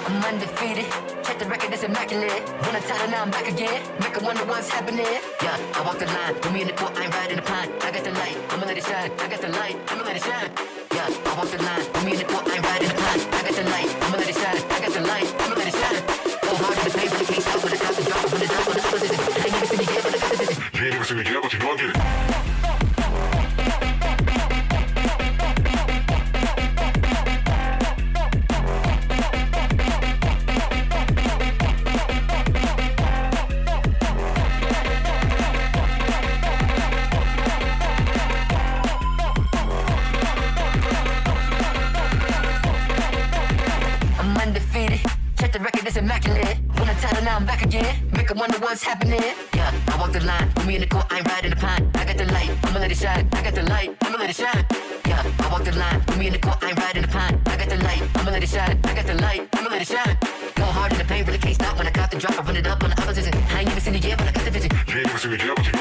I'm undefeated. Check the record, it's immaculate. When I'm tired, now I'm back again. Make 'em wonder what's happening. Yeah, I walk the line. Put me in the court, I ain't riding the pine. I got the light, I'ma let it shine. I got the light, I'ma let it shine. Yeah, I walk the line. Put me in the court, I ain't riding the pine. I got the light, I'ma let it shine. I got the light, I'ma let it shine. Go hard in the paint, but it can't stop when I got the drop. When the drop, when the opposition. I ain't even seen it yet, but I got the vision. You ain't never seen it yet, but you know I get it. I'm undefeated. Check the record, it's immaculate. When I'm tired, now I'm back again. Make 'em wonder what's happening. Yeah, I walk the line. Put me in the court, I ain't riding the pine. I got the light, I'ma let it shine. I got the light, I'ma let it shine. Yeah, I walk the line. Put me in the court, I ain't riding the pine. I got the light, I'ma let it shine. I got the light, I'ma let it shine. Go hard in the paint, really can't stop when I got the drop. I run it up on the opposition. I ain't even seen it yet, but I got the vision. You ain't never seen it yet, but you